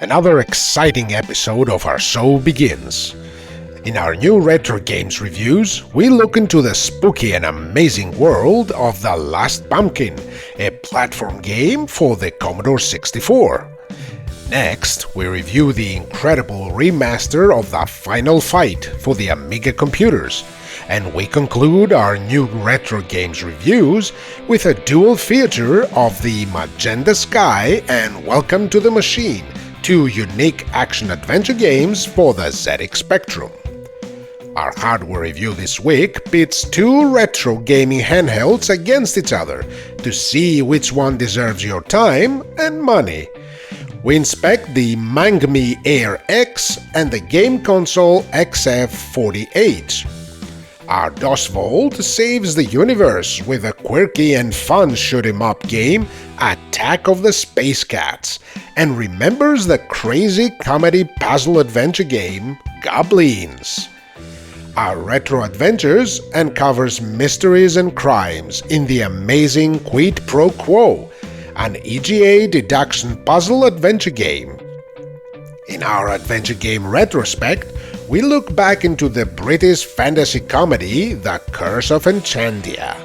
Another exciting episode of our show begins. In our new retro games reviews, we look into the spooky and amazing world of The Last Pumpkin, a platform game for the Commodore 64. Next, we review the incredible remaster of The Final Fight for the Amiga computers, and we conclude our new retro games reviews with a dual feature of the Magenta Sky and Welcome to the Machine, two unique action-adventure games for the ZX Spectrum. Our hardware review this week pits two retro gaming handhelds against each other to see which one deserves your time and money. We inspect the MANGMI Air X and the Game Console XF40H. Our DOS Vault saves the universe with a quirky and fun shoot-'em-up game, Attack of the Space Cats, and remembers the crazy comedy puzzle adventure game, Gobliiins. Our Retro Adventures uncovers mysteries and crimes in the amazing Quid Pro Quo, an EGA deduction puzzle adventure game. In our adventure game Retrospect, we look back into the British fantasy comedy The Curse of Enchantia.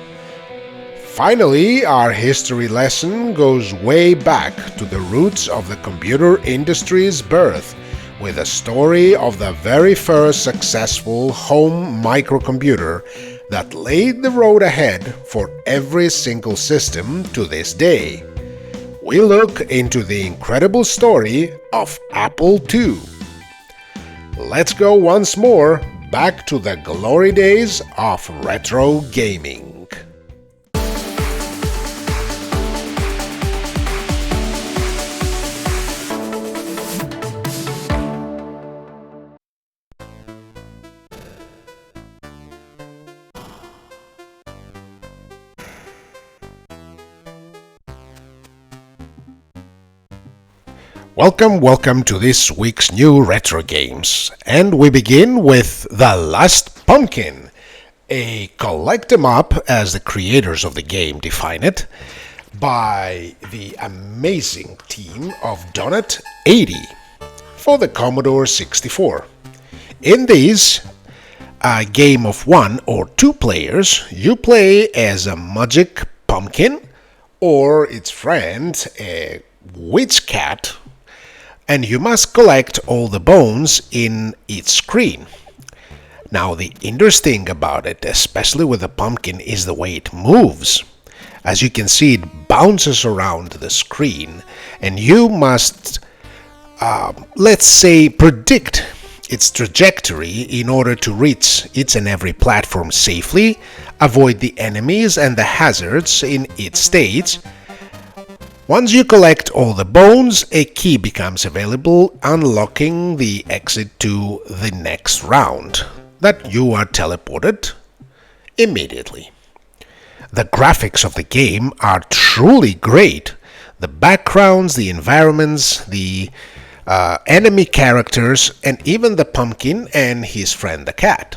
Finally, our history lesson goes way back to the roots of the computer industry's birth, with a story of the very first successful home microcomputer that laid the road ahead for every single system to this day. We look into the incredible story of Apple II. Let's go once more back to the glory days of retro gaming. Welcome to this week's new retro games, and we begin with The Last Pumpkin, a collect 'em up, as the creators of the game define it, by the amazing team of Donut 80 for the Commodore 64. In this game of one or two players, you play as a magic pumpkin or its friend, a witch cat, and you must collect all the bones in each screen. Now, the interesting about it, especially with the pumpkin, is the way it moves. As you can see, it bounces around the screen, and you must, let's say, predict its trajectory in order to reach each and every platform safely, avoid the enemies and the hazards in each stage. Once you collect all the bones, a key becomes available, unlocking the exit to the next round, that you are teleported immediately. The graphics of the game are truly great. The backgrounds, the environments, the enemy characters, and even the pumpkin and his friend the cat.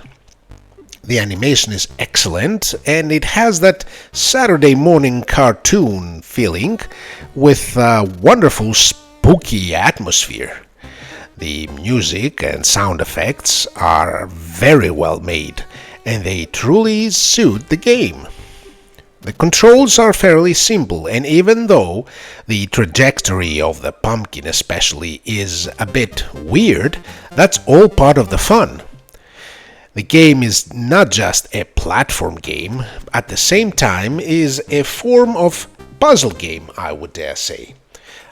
The animation is excellent, and it has that Saturday morning cartoon feeling with a wonderful spooky atmosphere. The music and sound effects are very well made, and they truly suit the game. The controls are fairly simple, and even though the trajectory of the pumpkin especially is a bit weird, that's all part of the fun. The game is not just a platform game, at the same time is a form of puzzle game, I would dare say.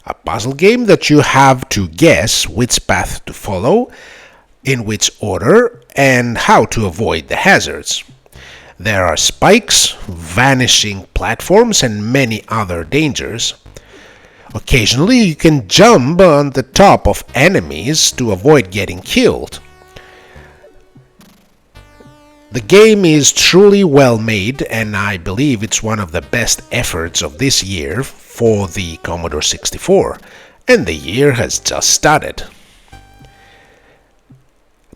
A puzzle game that you have to guess which path to follow, in which order, and how to avoid the hazards. There are spikes, vanishing platforms, and many other dangers. Occasionally you can jump on the top of enemies to avoid getting killed. The game is truly well made, and I believe it's one of the best efforts of this year for the Commodore 64, and the year has just started.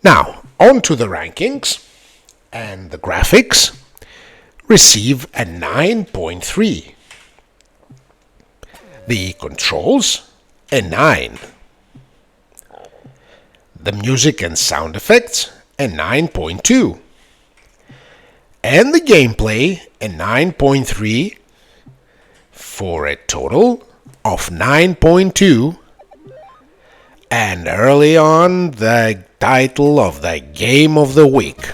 Now, on to the rankings, and the graphics receive a 9.3. The controls, a 9. The music and sound effects, a 9.2. And the gameplay, a 9.3, for a total of 9.2. And early on, the title of the Game of the Week.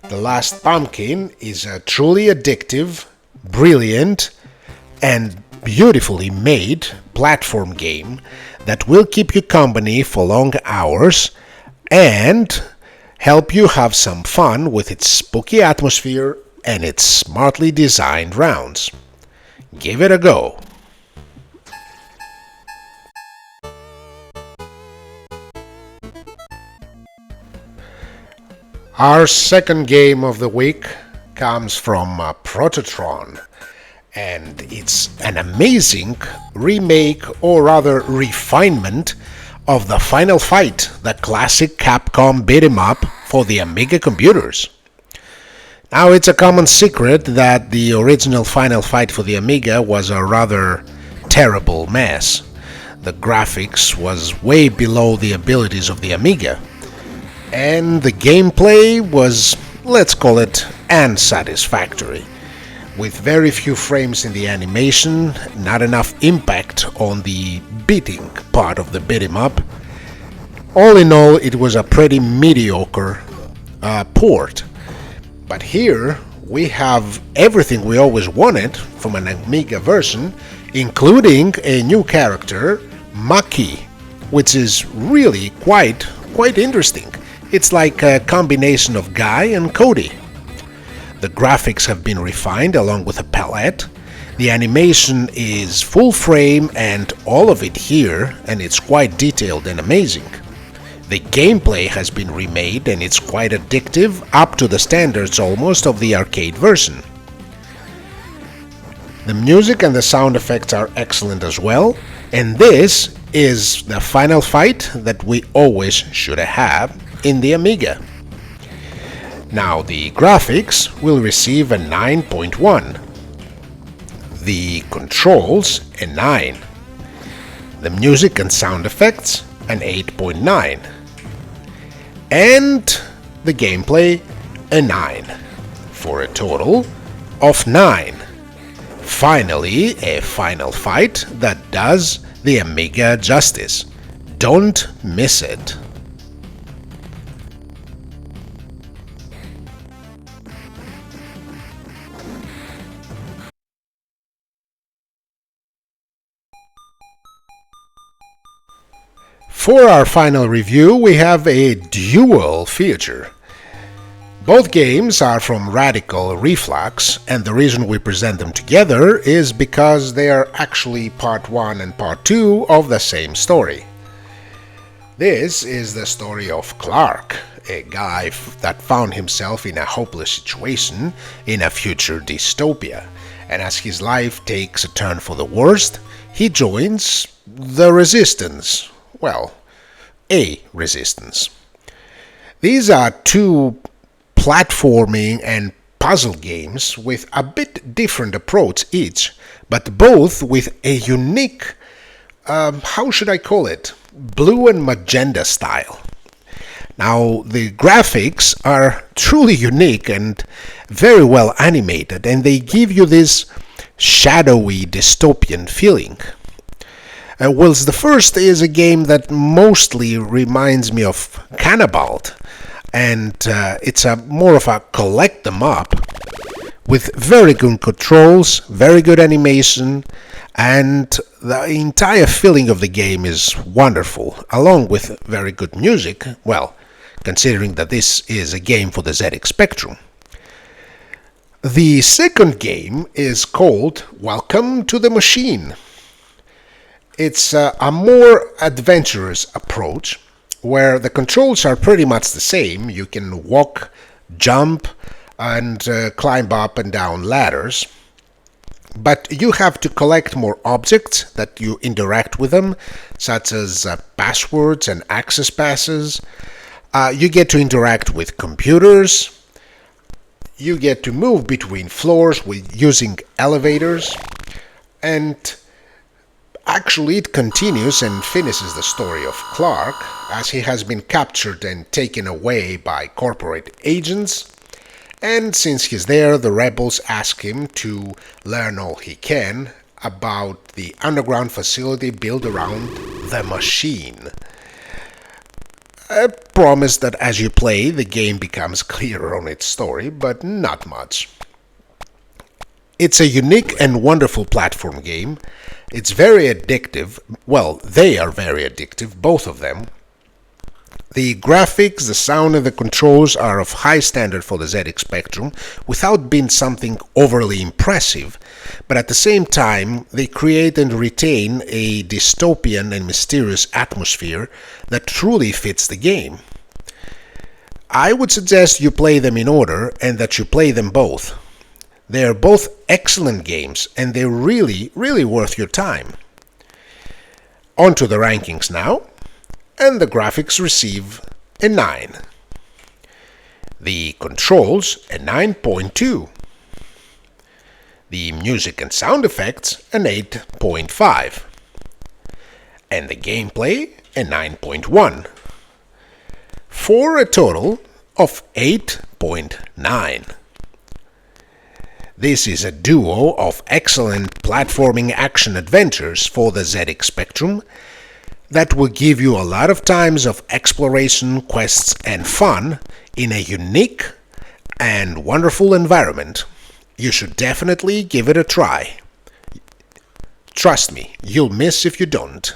The Last Pumpkin is a truly addictive, brilliant, and beautifully made platform game that will keep you company for long hours and help you have some fun with its spooky atmosphere and its smartly designed rounds. Give it a go. Our second game of the week comes from Prototron, and it's an amazing remake, or rather refinement, of the Final Fight, the classic Capcom beat-em-up for the Amiga computers. Now, it's a common secret that the original Final Fight for the Amiga was a rather terrible mess. The graphics was way below the abilities of the Amiga, and the gameplay was, let's call it, unsatisfactory, with very few frames in the animation, not enough impact on the beating part of the beat-em-up. All in all, it was a pretty mediocre port. But here we have everything we always wanted from an Amiga version, including a new character, Maki, which is really quite interesting. It's like a combination of Guy and Cody. The graphics have been refined along with a palette. The animation is full frame and all of it here, and it's quite detailed and amazing. The gameplay has been remade and it's quite addictive, up to the standards almost of the arcade version. The music and the sound effects are excellent as well, and this is the Final Fight that we always should have in the Amiga. Now, the graphics will receive a 9.1, the controls a 9, the music and sound effects an 8.9, and the gameplay a 9, for a total of 9. Finally, a Final Fight that does the Amiga justice. Don't miss it. For our final review, we have a dual feature. Both games are from Radical Reflux, and the reason we present them together is because they are actually part 1 and part 2 of the same story. This is the story of Clark, a guy that found himself in a hopeless situation in a future dystopia, and as his life takes a turn for the worst, he joins the Resistance. Well, a Resistance. These are two platforming and puzzle games with a bit different approach each, but both with a unique, how should I call it, blue and magenta style. Now, the graphics are truly unique and very well animated, and they give you this shadowy dystopian feeling. Whilst the first is a game that mostly reminds me of Cannibalt, and it's more of a collect them up, with very good controls, very good animation, and the entire feeling of the game is wonderful, along with very good music, well, considering that this is a game for the ZX Spectrum. The second game is called Welcome to the Machine. It's a more adventurous approach, where the controls are pretty much the same. You can walk, jump, and climb up and down ladders. But you have to collect more objects that you interact with them, such as passwords and access passes. You get to interact with computers. You get to move between floors with using elevators. And Actually, it continues and finishes the story of Clark, as he has been captured and taken away by corporate agents, and since he's there, the rebels ask him to learn all he can about the underground facility built around the machine. A promise that as you play, the game becomes clearer on its story, but not much. It's a unique and wonderful platform game. It's very addictive. Well, they are very addictive, both of them. The graphics, the sound, and the controls are of high standard for the ZX Spectrum without being something overly impressive, but at the same time they create and retain a dystopian and mysterious atmosphere that truly fits the game. I would suggest you play them in order and that you play them both. They are both excellent games and they're really worth your time. On to the rankings now. And the graphics receive a 9. The controls a 9.2. The music and sound effects an 8.5. And the gameplay a 9.1. For a total of 8.9. This is a duo of excellent platforming action adventures for the ZX Spectrum that will give you a lot of times of exploration, quests, and fun in a unique and wonderful environment. You should definitely give it a try. Trust me, you'll miss if you don't.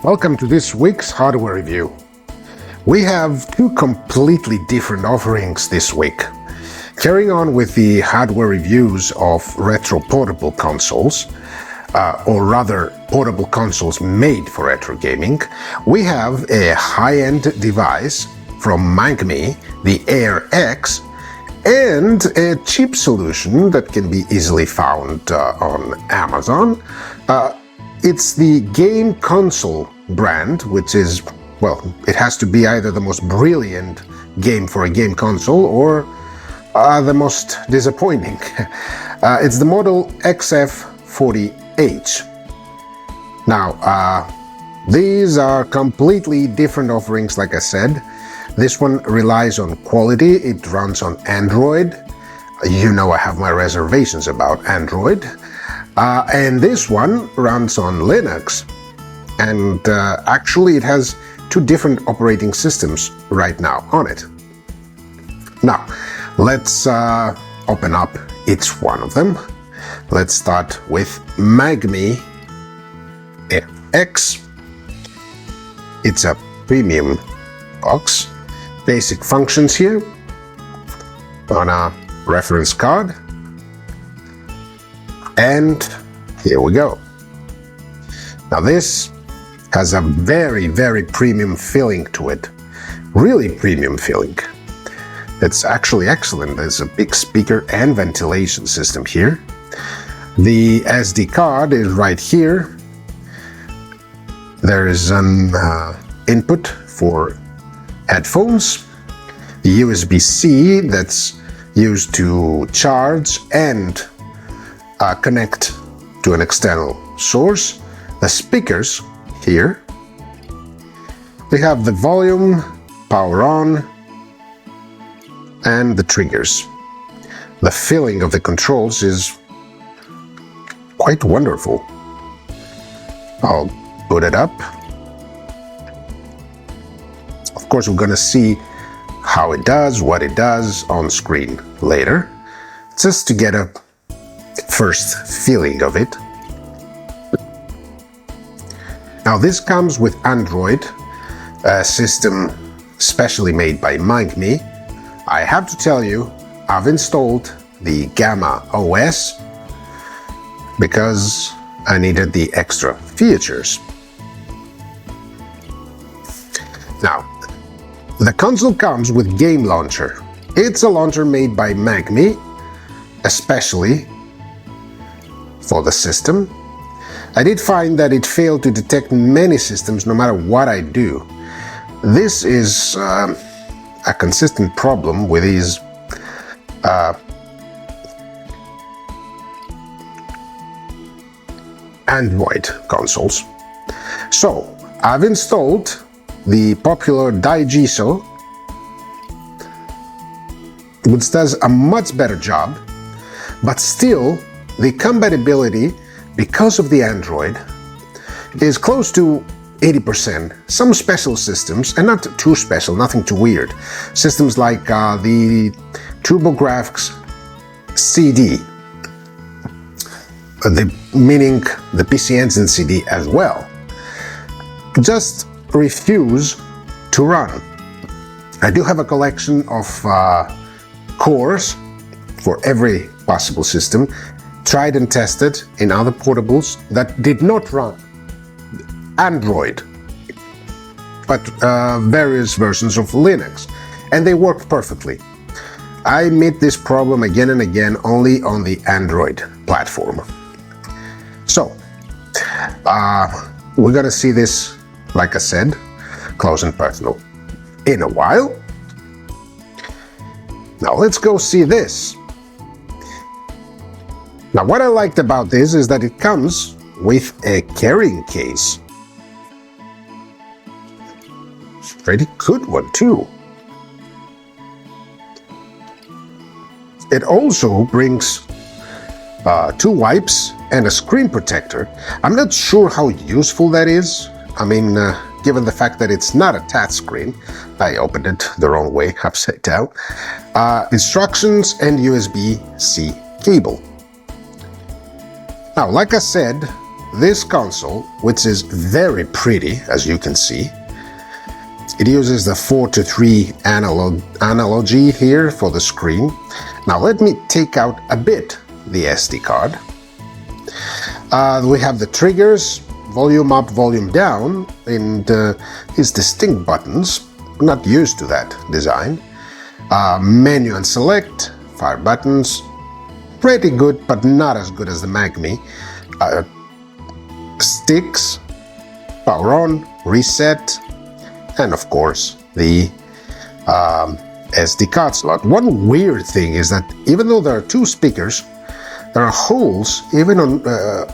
Welcome to this week's hardware review. We have two completely different offerings this week. Carrying on with the hardware reviews of retro portable consoles, or rather portable consoles made for retro gaming, we have a high-end device from MANGMI, the Air X, and a cheap solution that can be easily found on Amazon. It's the Game Console brand, which is, well, it has to be either the most brilliant game for a game console or the most disappointing. It's the model XF40H. Now, these are completely different offerings, like I said. This one relies on quality, it runs on Android. You know I have my reservations about Android. And this one runs on Linux, and actually it has two different operating systems right now on it. Now, let's open up each one of them. Let's start with MANGMI Air X. It's a premium box. Basic functions here on a reference card. And here we go. Now this has a very premium feeling to it. Really premium feeling. It's actually excellent. There's a big speaker and ventilation system here. The SD card is right here. There is an input for headphones. The USB-C that's used to charge and connect to an external source. The speakers here. They have the volume, power on, and the triggers. The feeling of the controls is quite wonderful. I'll put it up. Of course, we're gonna see how it does, what it does on screen later, just to get a first feeling of it. Now this comes with Android, a system specially made by MANGMI. I have to tell you, I've installed the Gamma OS because I needed the extra features. Now, the console comes with Game Launcher, It's a launcher made by MANGMI, especially for the system. I did find that it failed to detect many systems no matter what I do. This is a consistent problem with these Android consoles. So I've installed the popular Daigiso, which does a much better job, but still the compatibility, because of the Android, is close to 80%. Some special systems, and not too special, nothing too weird, systems like the TurboGrafx CD, meaning the PC Engine CD as well, just refuse to run. I do have a collection of cores for every possible system, tried and tested in other portables that did not run Android, but various versions of Linux, and they worked perfectly. I meet this problem again and again only on the Android platform. So, we're gonna see this, like I said, close and personal in a while. Now let's go see this. Now what I liked about this is that it comes with a carrying case. Pretty good one too. It also brings 2 wipes and a screen protector. I'm not sure how useful that is. I mean, given the fact that it's not a touch screen, I opened it the wrong way, upside down. Instructions and USB-C cable. Now, like I said, this console, which is very pretty, as you can see, it uses the 4:3 analogy here for the screen. Now let me take out a bit the SD card. We have the triggers, volume up, volume down, and these distinct buttons. I'm not used to that design. Menu and select, fire buttons, pretty good, but not as good as the MANGMI. Sticks, power on, reset, and of course the SD card slot. One weird thing is that even though there are 2 speakers, there are holes even on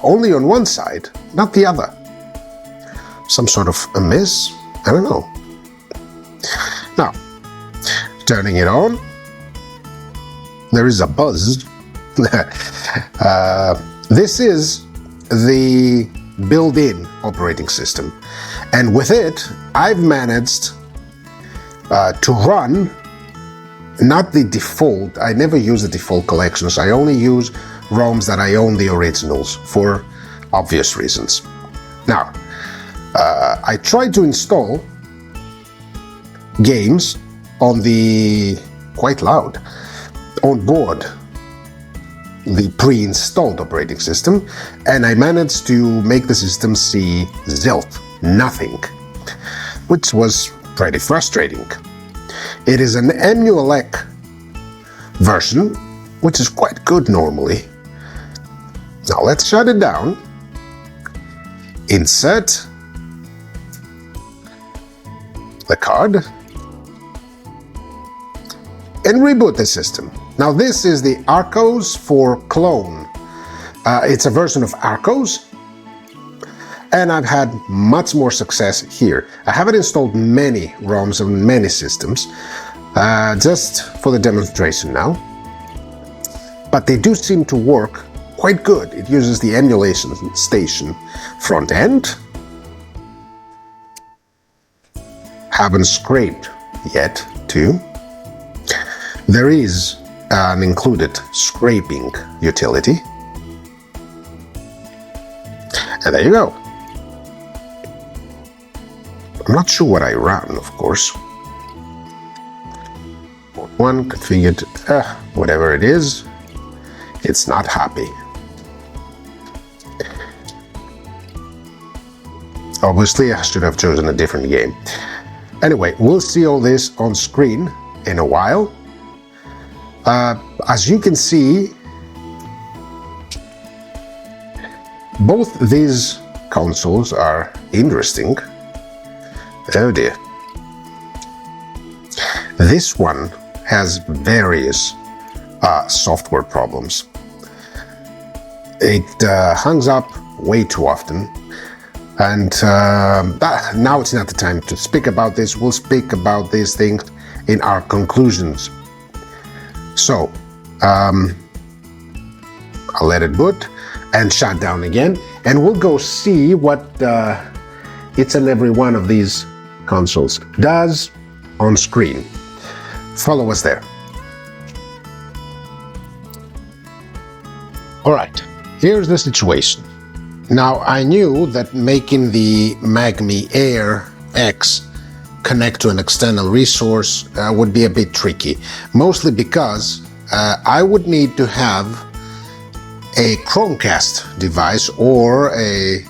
only on one side, not the other. Some sort of a miss? I don't know. Now, turning it on, there is a buzz. This is the built-in operating system, and with it I've managed to run not the default. I never use the default collections. I only use ROMs that I own the originals for obvious reasons. Now, I tried to install games on the quite loud on board the pre-installed operating system, and I managed to make the system see zilch, nothing, which was pretty frustrating. It is an emulate version, which is quite good normally. Now let's shut it down, insert the card, and reboot the system. Now this is the Arcos for Clone. It's a version of Arcos, and I've had much more success here. I haven't installed many ROMs on many systems, just for the demonstration now, but they do seem to work quite good. It uses the emulation station front end. Haven't scraped yet too. There is an included scraping utility, and there you go. I'm not sure what I ran, of course. One configured, whatever it is, it's not happy. Obviously, I should have chosen a different game. Anyway, we'll see all this on screen in a while. As you can see, both these consoles are interesting. Oh dear. This one has various software problems. It hangs up way too often, and now it's not the time to speak about this. We'll speak about these things in our conclusions. So, I'll let it boot and shut down again, and we'll go see what each and every one of these consoles does on screen. Follow us there. Alright, here's the situation. Now, I knew that making the MANGMI Air X connect to an external resource would be a bit tricky, mostly because I would need to have a Chromecast device or a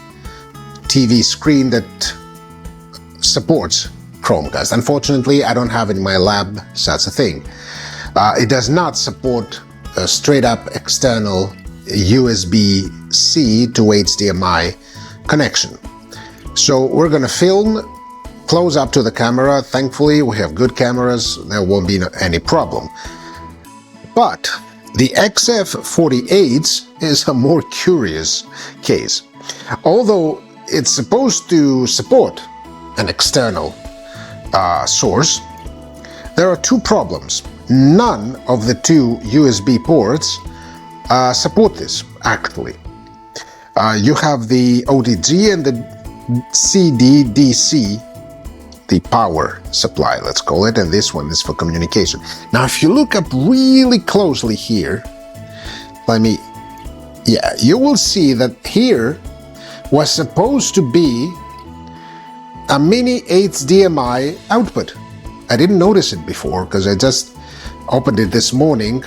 TV screen that supports Chromecast. Unfortunately, I don't have in my lab such a thing. It does not support a straight-up external USB-C to HDMI connection. So we're gonna film close up to the camera. Thankfully, we have good cameras, there won't be any problem. But the XF40H is a more curious case. Although it's supposed to support an external source, there are two problems. None of the two USB ports support this, actually. You have the OTG and the CD-DC, the power supply, let's call it, and this one is for communication. Now, if you look up really closely here, you will see that here was supposed to be a mini HDMI output. I didn't notice it before because I just opened it this morning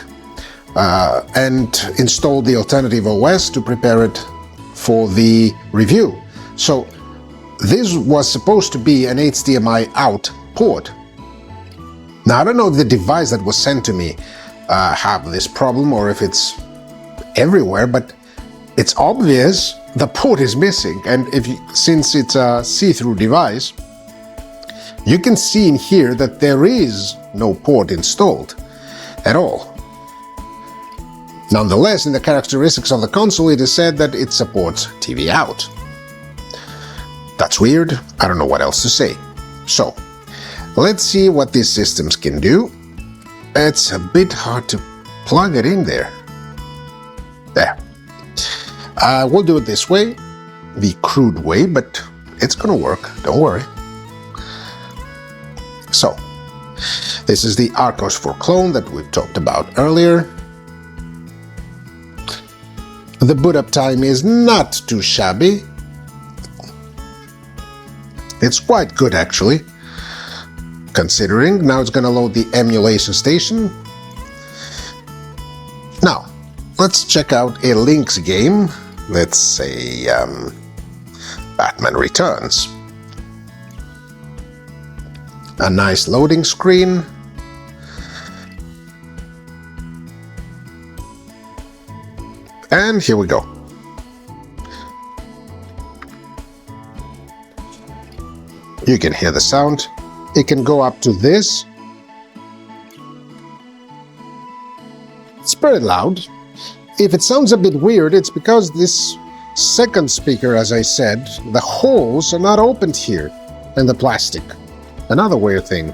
and installed the alternative OS to prepare it for the review. So this was supposed to be an HDMI out port. Now, I don't know if the device that was sent to me have this problem or if it's everywhere, but it's obvious the port is missing. And since it's a see-through device, you can see in here that there is no port installed at all. Nonetheless, in the characteristics of the console, it is said that it supports TV out. That's weird. I don't know what else to say. So, let's see what these systems can do. It's a bit hard to plug it in there. There. We'll do it this way, the crude way, but it's gonna work, don't worry. So, this is the Arcos 4 clone that we've talked about earlier. The boot up time is not too shabby. It's quite good, actually, considering. Now it's gonna load the emulation station. Now, let's check out a Lynx game. Let's say Batman Returns. A nice loading screen. And here we go. You can hear the sound. It can go up to this. It's pretty loud. If it sounds a bit weird, it's because this second speaker, as I said, the holes are not opened here in the plastic. Another weird thing.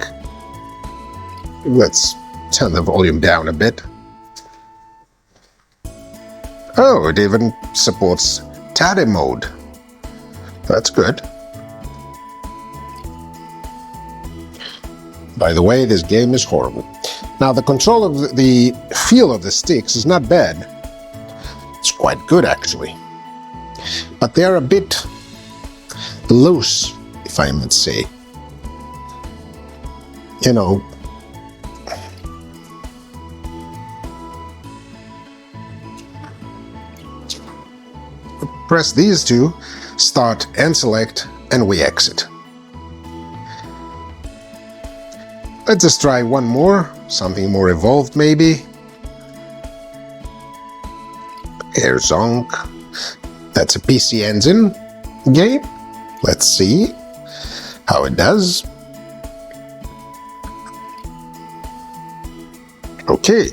Let's turn the volume down a bit. Oh, it even supports TADE mode. That's good. By the way, this game is horrible. Now, the control of the feel of the sticks is not bad. It's quite good, actually. But they're a bit loose, if I might say. You know, press these two, start and select, and we exit. Let's just try one more, something more evolved maybe. Airzonk. That's a PC Engine game. Let's see how it does. Okay.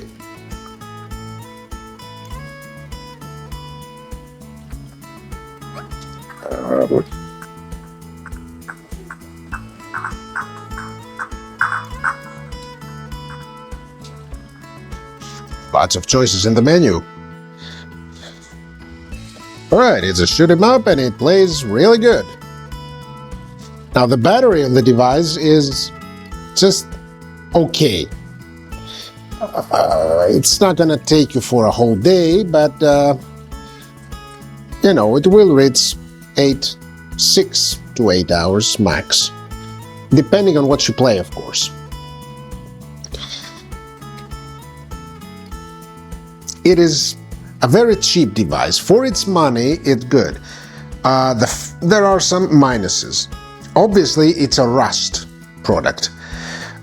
Lots of choices in the menu. Alright, it's a shoot 'em up and it plays really good. Now the battery of the device is just okay. It's not gonna take you for a whole day, but you know, it will reach 6 to 8 hours max, depending on what you play, of course. It is a very cheap device. For its money, it's good. There are some minuses. Obviously, it's a rust product.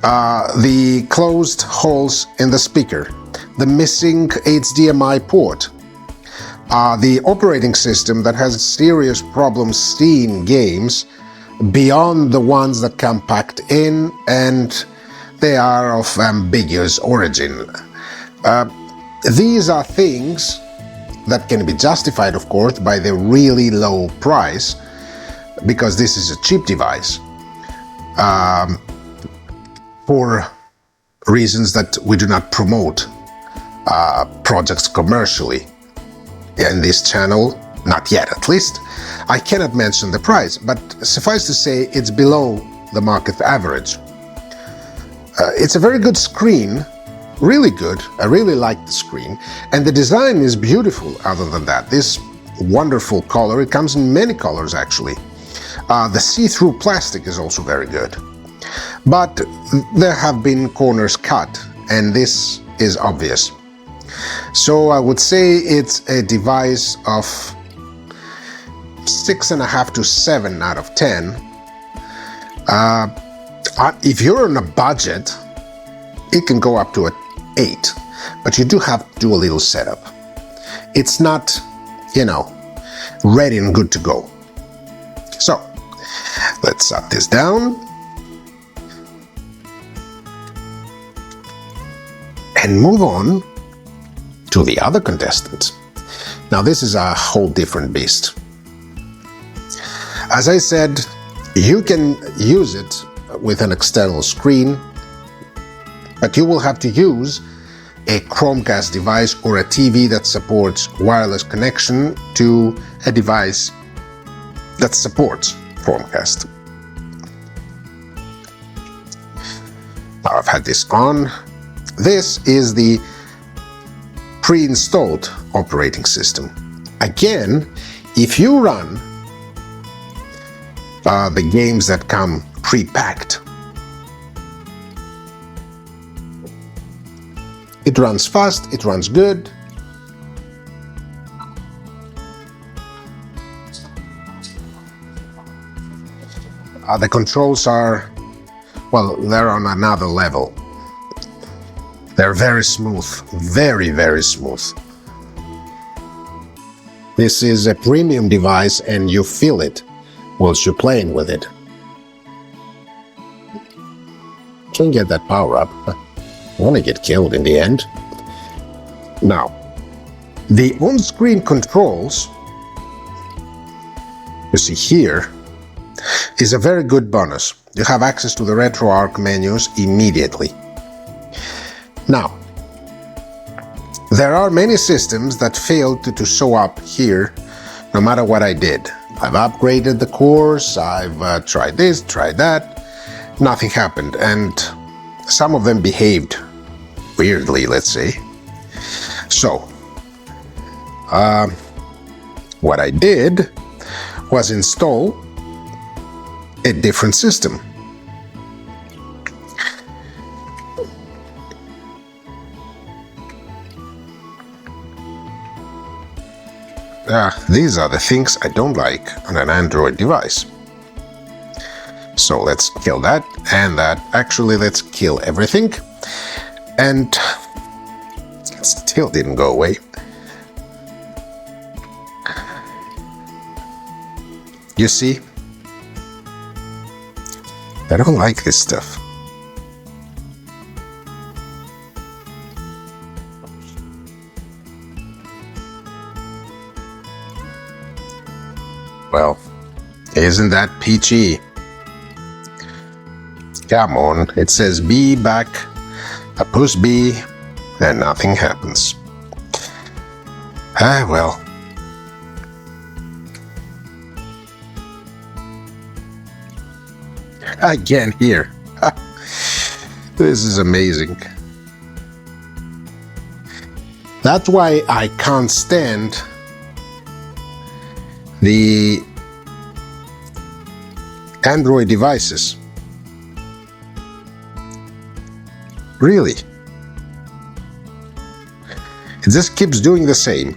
The closed holes in the speaker, the missing HDMI port, the operating system that has serious problems seeing games beyond the ones that come packed in, and they are of ambiguous origin. These are things that can be justified, of course, by the really low price, because this is a cheap device, for reasons that we do not promote projects commercially in this channel, not yet at least. I cannot mention the price, but suffice to say it's below the market average. It's a very good screen. Really good. I really like the screen, and the design is beautiful. Other than that, this wonderful color, it comes in many colors actually. The see-through plastic is also very good, but there have been corners cut, and this is obvious. So I would say it's a device of 6.5 to 7 out of 10. If you're on a budget, it can go up to a 8, but you do have to do a little setup. It's not, you know, ready and good to go. So, let's set this down and move on to the other contestants. Now, this is a whole different beast. As I said, you can use it with an external screen, but you will have to use a Chromecast device or a TV that supports wireless connection to a device that supports Chromecast. Now I've had this on. This is the pre-installed operating system. Again, if you run the games that come pre-packed, it runs fast, it runs good. The controls are, well, they're on another level. They're very smooth, very, very smooth. This is a premium device and you feel it whilst you're playing with it. Can't get that power up. I want to get killed in the end. Now, the on-screen controls, you see here, is a very good bonus. You have access to the RetroArch menus immediately. Now, there are many systems that failed to show up here no matter what I did. I've upgraded the cores, I've tried this, tried that, nothing happened, and some of them behaved weirdly, let's say. So, what I did was install a different system. These are the things I don't like on an Android device. So let's kill that and that. Actually, let's kill everything. And it still didn't go away. You see? I don't like this stuff. Well, isn't that peachy? Come on, it says B back, I push B, and nothing happens. Ah, well. Again here. This is amazing. That's why I can't stand the Android devices. Really. It just keeps doing the same.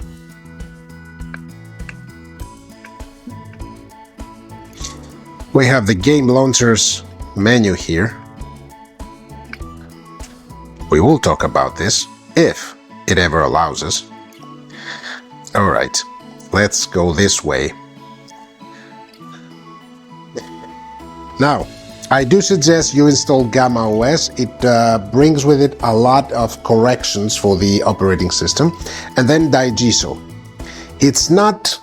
We have the game launchers menu here. We will talk about this if it ever allows us. Alright, let's go this way. Now, I do suggest you install Gamma OS. It brings with it a lot of corrections for the operating system. And then Daigiso. It's not,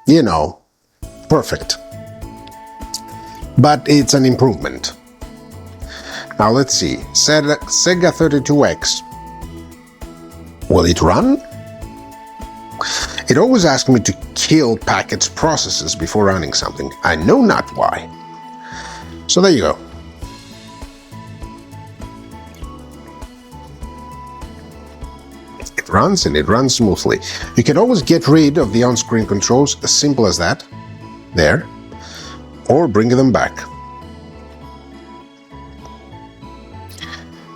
you know, perfect, but it's an improvement. Now let's see, Sega 32X. Will it run? It always asks me to kill package processes before running something. I know not why. So there you go. It runs and it runs smoothly. You can always get rid of the on-screen controls, as simple as that. There. Or bring them back.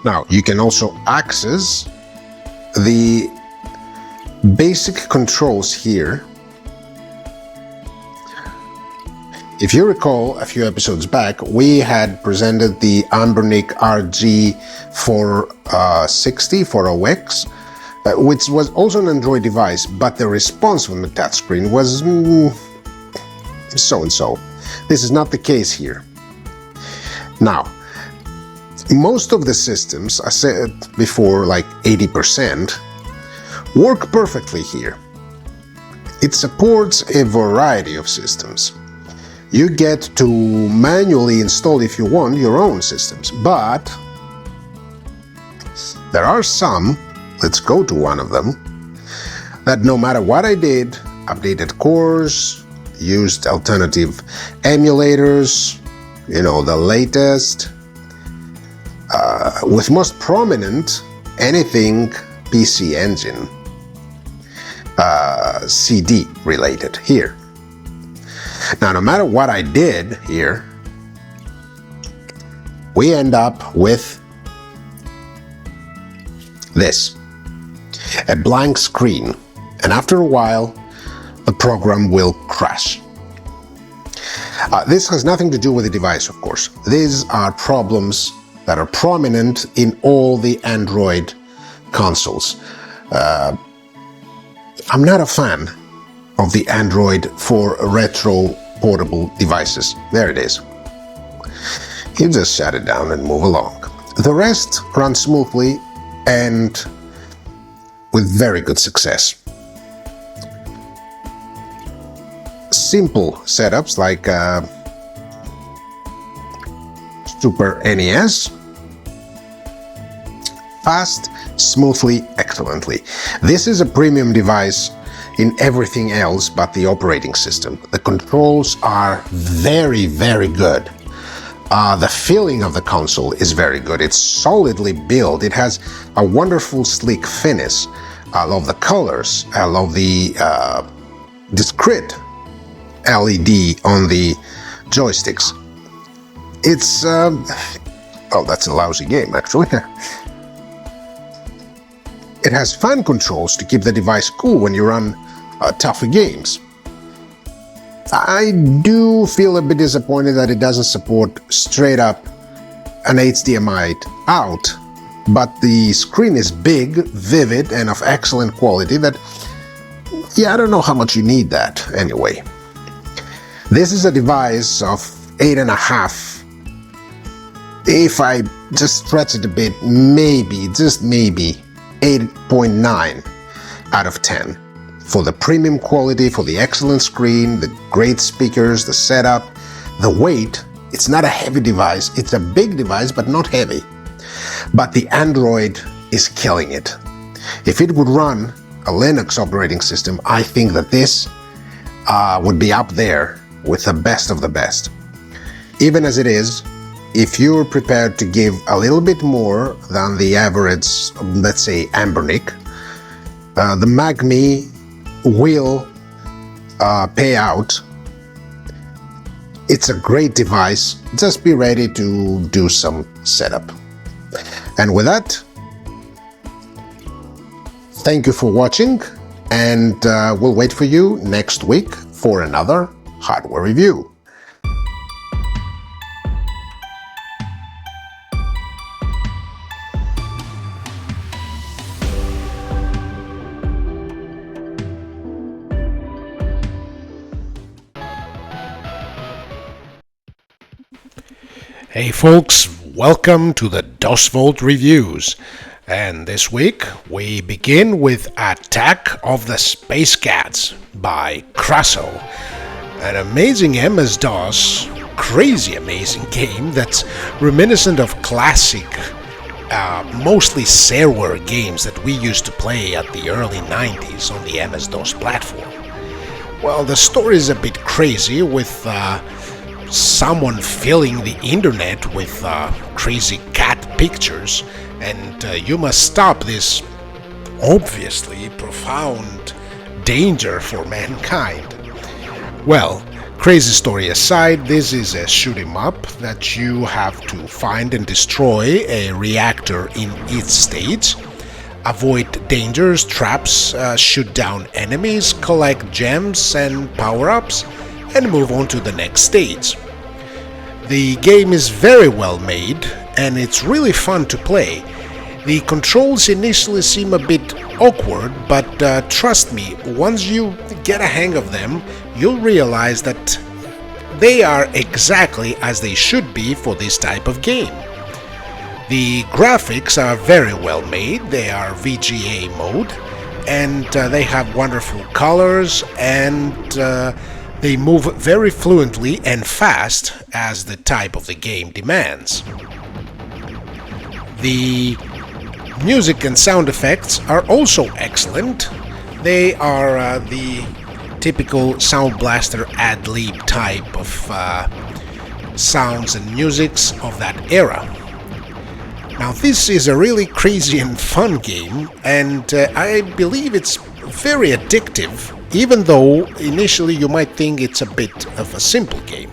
Now, you can also access the basic controls here. If you recall, a few episodes back, we had presented the Ambernic RG460 400X, which was also an Android device, but the response from the touchscreen was so-and-so. This is not the case here. Now, most of the systems, I said before, like 80%, work perfectly here. It supports a variety of systems. You get to manually install, if you want, your own systems, but there are some, let's go to one of them, that no matter what I did, updated cores, used alternative emulators, you know, the latest, with most prominent, anything PC Engine, CD related here. Now, no matter what I did here, we end up with this, a blank screen, and after a while, the program will crash. This has nothing to do with the device, of course. These are problems that are prominent in all the Android consoles. I'm not a fan of the Android for retro portable devices. There it is. You just shut it down and move along. The rest runs smoothly and with very good success. Simple setups like Super NES, fast, smoothly, excellently. This is a premium device in everything else but the operating system. The controls are very, very good. The feeling of the console is very good. It's solidly built. It has a wonderful, sleek finish. I love the colors. I love the discrete LED on the joysticks. It's, oh, that's a lousy game, actually. It has fan controls to keep the device cool when you run tougher games. I do feel a bit disappointed that it doesn't support straight up an HDMI out, but the screen is big, vivid, and of excellent quality that, yeah, I don't know how much you need that anyway. This is a device of 8.5. If I just stretch it a bit, maybe, just maybe, 8.9 out of 10. For the premium quality, for the excellent screen, the great speakers, the setup, the weight. It's not a heavy device, it's a big device but not heavy. But the Android is killing it. If it would run a Linux operating system, I think that this would be up there with the best of the best. Even as it is, if you're prepared to give a little bit more than the average, let's say, Ambernick, the MANGMI will pay out. It's a great device. Just be ready to do some setup. And with that, thank you for watching, and we'll wait for you next week for another hardware review. Hey folks, welcome to the DOS Vault Reviews, and this week we begin with Attack of the Space Cats by Crasso, an amazing MS-DOS, crazy amazing game that's reminiscent of classic, mostly shareware games that we used to play at the early 90s on the MS-DOS platform. Well, the story is a bit crazy with someone filling the internet with crazy cat pictures, and you must stop this obviously profound danger for mankind. Well, crazy story aside, this is a shoot 'em up that you have to find and destroy a reactor in each stage, avoid dangers, traps, shoot down enemies, collect gems and power-ups, and move on to the next stage. The game is very well made and it's really fun to play. The controls initially seem a bit awkward, but trust me, once you get a hang of them, you'll realize that they are exactly as they should be for this type of game. The graphics are very well made, they are VGA mode, and they have wonderful colors, and they move very fluently and fast as the type of the game demands. The music and sound effects are also excellent. They are the typical Sound Blaster ad-lib type of sounds and musics of that era. Now this is a really crazy and fun game, and I believe it's very addictive, even though initially you might think it's a bit of a simple game.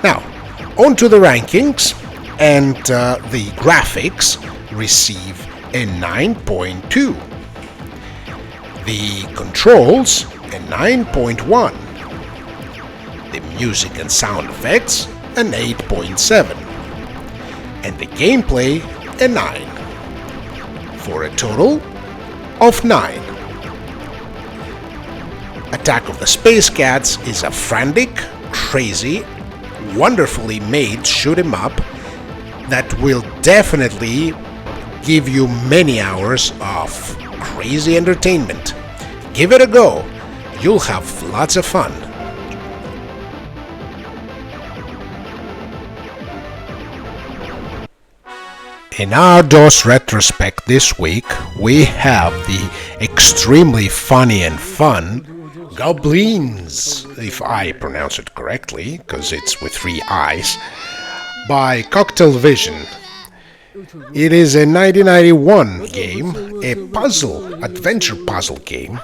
Now, on to the rankings, and the graphics receive a 9.2. The controls a 9.1. The music and sound effects an 8.7. And the gameplay a 9. For a total of 9. Attack of the Space Cats is a frantic, crazy, wonderfully made shoot 'em up that will definitely give you many hours of crazy entertainment. Give it a go, you'll have lots of fun. In our DOS retrospect this week, we have the extremely funny and fun Gobliiins, if I pronounce it correctly, because it's with 3 I's, by Cocktail Vision. It is a 1991 game, a adventure puzzle game,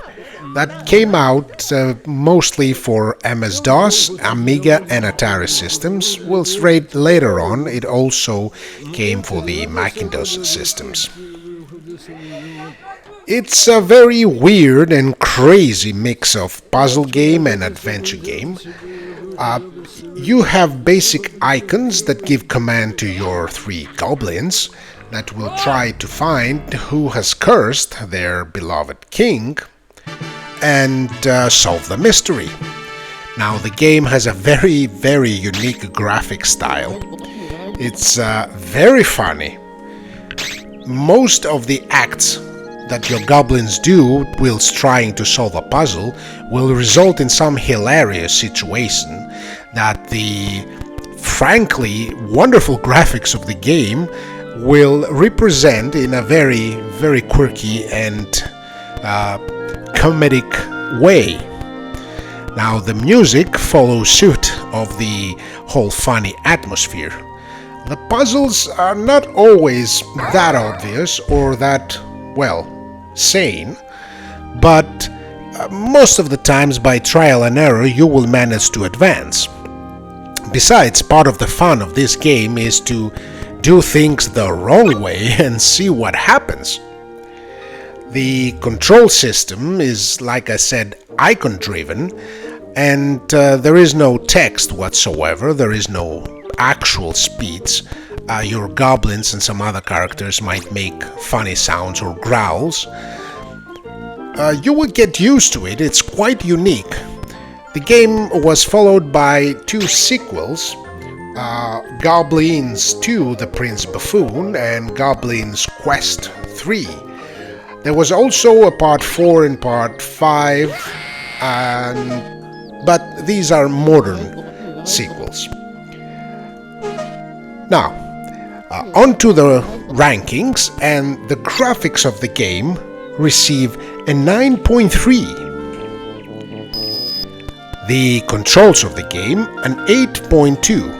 that came out mostly for MS-DOS, Amiga and Atari systems, whilst later on it also came for the Macintosh systems. It's a very weird and crazy mix of puzzle game and adventure game. You have basic icons that give command to your 3 goblins that will try to find who has cursed their beloved king and solve the mystery. Now, the game has a very, very unique graphic style. It's very funny. Most of the acts that your goblins do whilst trying to solve a puzzle will result in some hilarious situation that the frankly wonderful graphics of the game will represent in a very, very quirky and comedic way. Now, the music follows suit of the whole funny atmosphere. The puzzles are not always that obvious or that, well, sane, but most of the times by trial and error you will manage to advance. Besides, part of the fun of this game is to do things the wrong way and see what happens. The control system is, like I said, icon driven, and there is no text whatsoever, there is no actual speech. Your goblins and some other characters might make funny sounds or growls. You will get used to it, it's quite unique. The game was followed by 2 sequels, Gobliiins 2 The Prince Buffoon and Gobliiins Quest 3. There was also a part 4 and part 5, but these are modern sequels. Now, on to the rankings, and the graphics of the game receive a 9.3. The controls of the game an 8.2.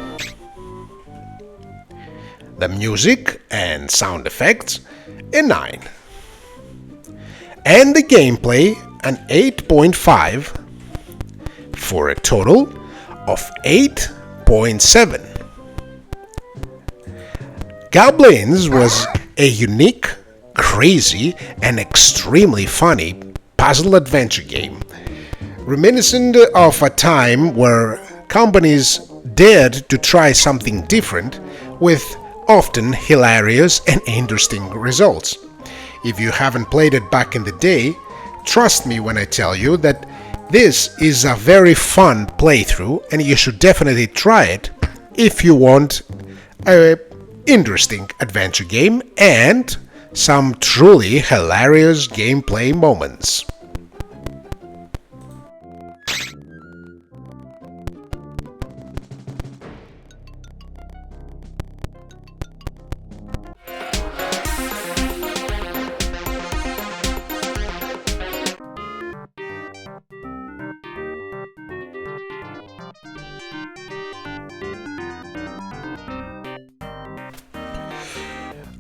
The music and sound effects a 9. And the gameplay an 8.5 for a total of 8.7. Gobliiins was a unique, crazy, and extremely funny puzzle-adventure game, reminiscent of a time where companies dared to try something different with often hilarious and interesting results. If you haven't played it back in the day, trust me when I tell you that this is a very fun playthrough and you should definitely try it if you want a interesting adventure game and some truly hilarious gameplay moments.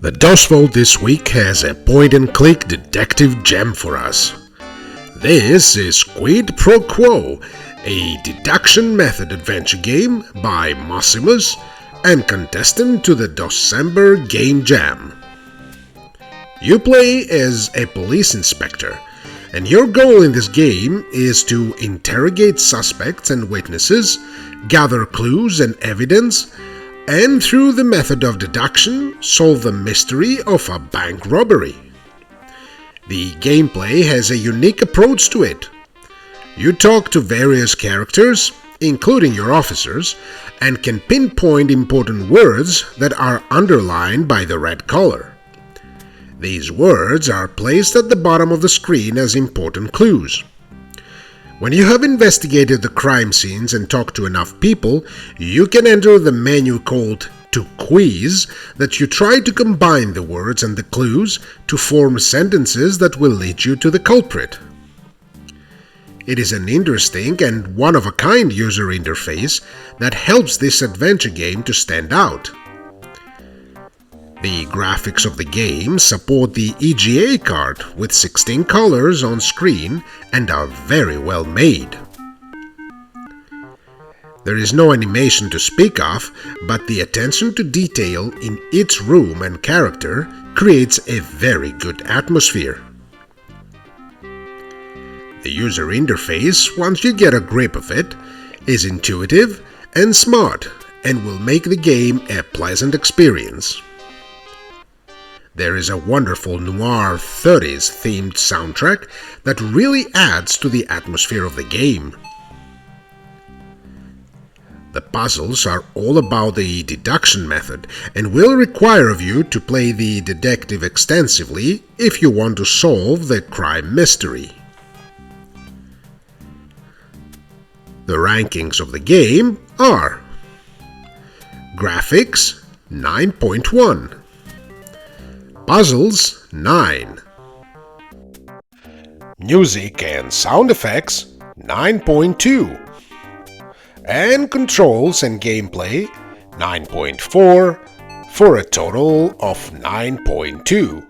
The DOS Vault this week has a point-and-click detective gem for us. This is Quid Pro Quo, a deduction method adventure game by Maximus and contestant to the December Game Jam. You play as a police inspector, and your goal in this game is to interrogate suspects and witnesses, gather clues and evidence, and through the method of deduction, solve the mystery of a bank robbery. The gameplay has a unique approach to it. You talk to various characters, including your officers, and can pinpoint important words that are underlined by the red color. These words are placed at the bottom of the screen as important clues. When you have investigated the crime scenes and talked to enough people, you can enter the menu called To Quiz that you try to combine the words and the clues to form sentences that will lead you to the culprit. It is an interesting and one-of-a-kind user interface that helps this adventure game to stand out. The graphics of the game support the EGA card with 16 colors on screen and are very well made. There is no animation to speak of, but the attention to detail in each room and character creates a very good atmosphere. The user interface, once you get a grip of it, is intuitive and smart and will make the game a pleasant experience. There is a wonderful noir 30s themed soundtrack that really adds to the atmosphere of the game. The puzzles are all about the deduction method and will require of you to play the detective extensively if you want to solve the crime mystery. The rankings of the game are: Graphics 9.1, Puzzles 9, Music and Sound Effects 9.2, and Controls and Gameplay 9.4, for a total of 9.2.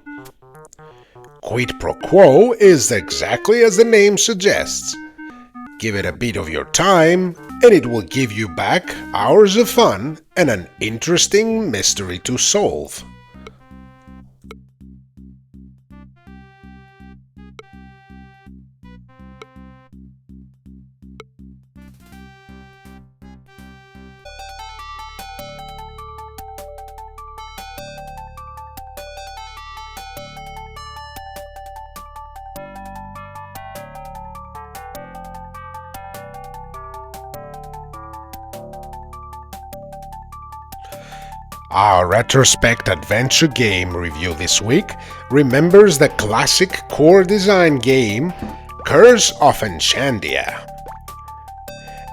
Quid Pro Quo is exactly as the name suggests. Give it a bit of your time, and it will give you back hours of fun and an interesting mystery to solve. Our Retrospect adventure game review this week remembers the classic core design game Curse of Enchantia.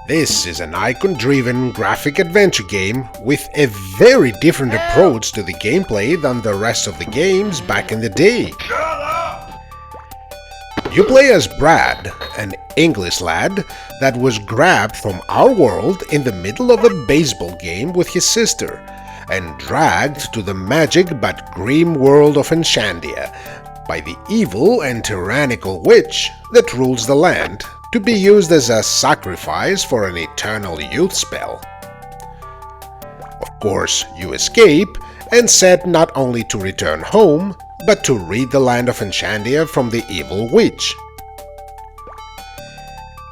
This is an icon-driven graphic adventure game with a very different approach to the gameplay than the rest of the games back in the day. You play as Brad, an English lad that was grabbed from our world in the middle of a baseball game with his sister and dragged to the magic but grim world of Enchantia by the evil and tyrannical witch that rules the land, to be used as a sacrifice for an eternal youth spell. Of course, you escape and set not only to return home, but to rid the land of Enchantia from the evil witch.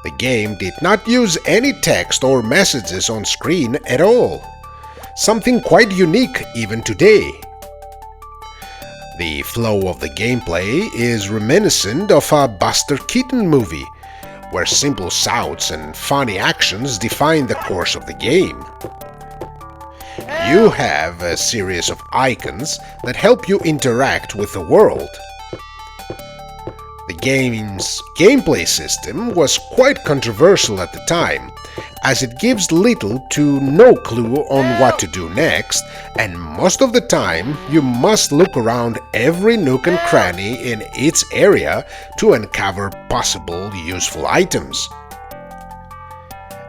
The game did not use any text or messages on screen at all, something quite unique even today. The flow of the gameplay is reminiscent of a Buster Keaton movie, where simple shouts and funny actions define the course of the game. You have a series of icons that help you interact with the world. The game's gameplay system was quite controversial at the time, as it gives little to no clue on what to do next, and most of the time you must look around every nook and cranny in its area to uncover possible useful items.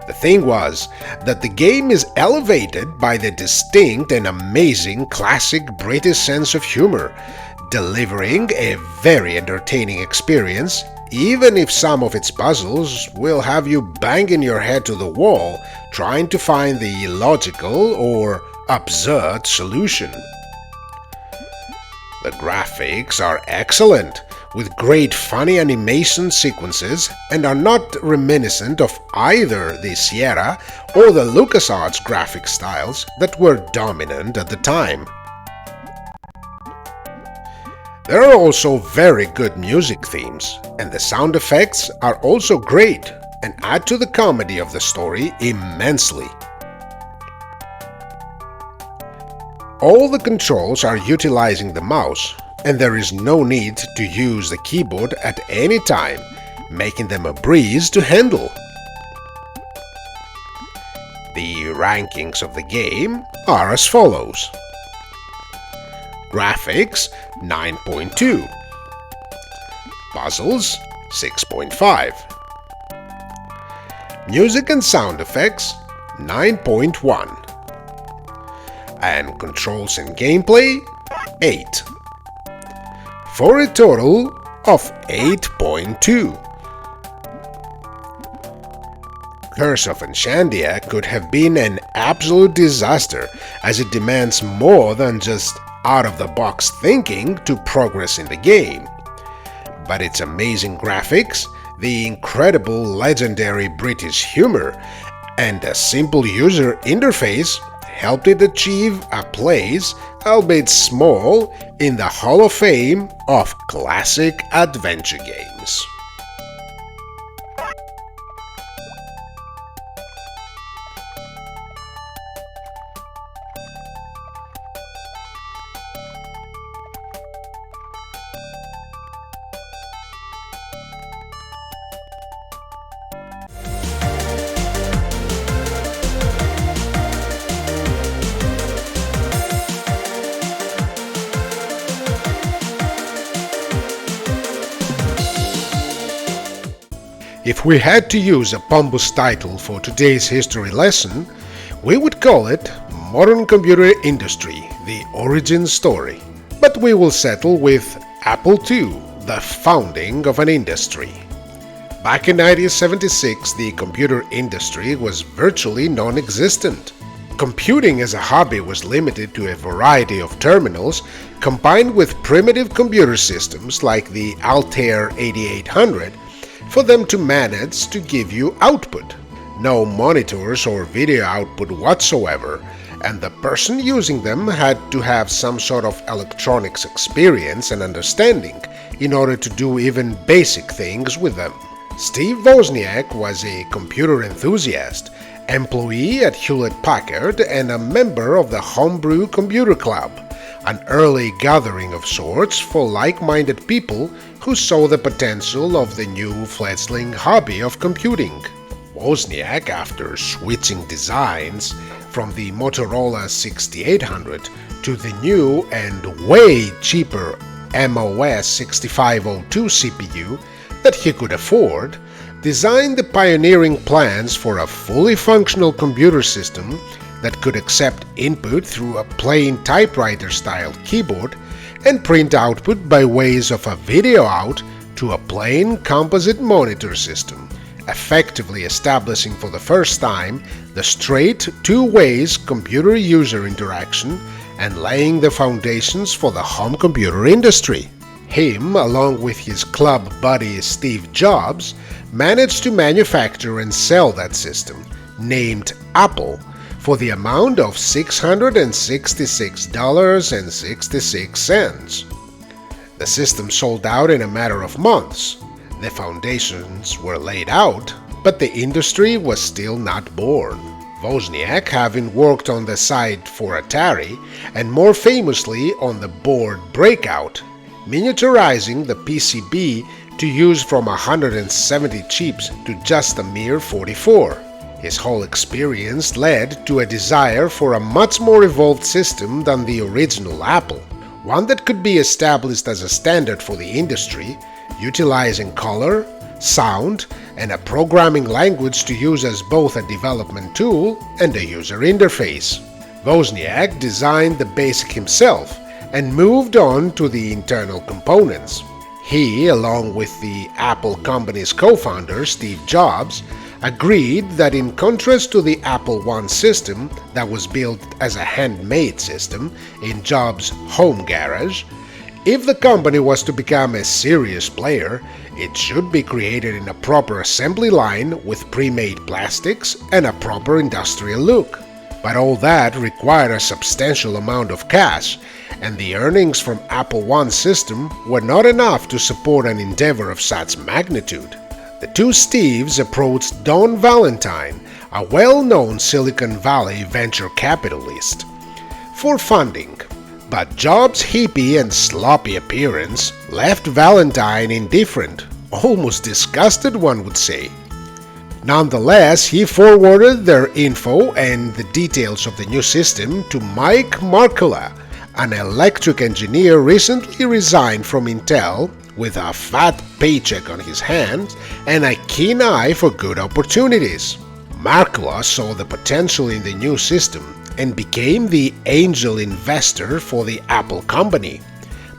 The thing was that the game is elevated by the distinct and amazing classic British sense of humor, delivering a very entertaining experience, even if some of its puzzles will have you banging your head to the wall trying to find the logical or absurd solution. The graphics are excellent, with great funny animation sequences, and are not reminiscent of either the Sierra or the LucasArts graphic styles that were dominant at the time. There are also very good music themes, and the sound effects are also great and add to the comedy of the story immensely. All the controls are utilizing the mouse, and there is no need to use the keyboard at any time, making them a breeze to handle. The rankings of the game are as follows: Graphics 9.2, Puzzles 6.5, Music and Sound Effects 9.1, and Controls and Gameplay 8, for a total of 8.2. Curse of Enchantia could have been an absolute disaster, as it demands more than just out-of-the-box thinking to progress in the game. But its amazing graphics, the incredible legendary British humor, and a simple user interface helped it achieve a place, albeit small, in the Hall of Fame of classic adventure games. If we had to use a pompous title for today's history lesson, we would call it Modern Computer Industry, the Origin Story. But we will settle with Apple II, the founding of an industry. Back in 1976, the computer industry was virtually non-existent. Computing as a hobby was limited to a variety of terminals combined with primitive computer systems like the Altair 8800 for them to manage to give you output. No monitors or video output whatsoever, and the person using them had to have some sort of electronics experience and understanding in order to do even basic things with them. Steve Wozniak was a computer enthusiast, employee at Hewlett-Packard, and a member of the Homebrew Computer Club, an early gathering of sorts for like-minded people who saw the potential of the new fledgling hobby of computing. Wozniak, after switching designs from the Motorola 6800 to the new and way cheaper MOS 6502 CPU that he could afford, designed the pioneering plans for a fully functional computer system that could accept input through a plain typewriter-style keyboard and print output by ways of a video out to a plain composite monitor system, effectively establishing for the first time the straight two-ways computer-user interaction and laying the foundations for the home computer industry. Him, along with his club buddy Steve Jobs, managed to manufacture and sell that system, named Apple, for the amount of $666.66. The system sold out in a matter of months. The foundations were laid out, but the industry was still not born. Wozniak, having worked on the side for Atari, and more famously on the board Breakout, miniaturizing the PCB to use from 170 chips to just a mere 44. His whole experience led to a desire for a much more evolved system than the original Apple, one that could be established as a standard for the industry, utilizing color, sound, and a programming language to use as both a development tool and a user interface. Wozniak designed the basic himself and moved on to the internal components. He, along with the Apple company's co-founder Steve Jobs, agreed that in contrast to the Apple I system that was built as a handmade system in Jobs' home garage, if the company was to become a serious player, it should be created in a proper assembly line with pre-made plastics and a proper industrial look. But all that required a substantial amount of cash, and the earnings from Apple I system were not enough to support an endeavor of such magnitude. The two Steves approached Don Valentine, a well-known Silicon Valley venture capitalist, for funding. But Jobs' hippie and sloppy appearance left Valentine indifferent, almost disgusted, one would say. Nonetheless, he forwarded their info and the details of the new system to Mike Markkula, an electric engineer recently resigned from Intel with a fat paycheck on his hands and a keen eye for good opportunities. Markkula saw the potential in the new system and became the angel investor for the Apple company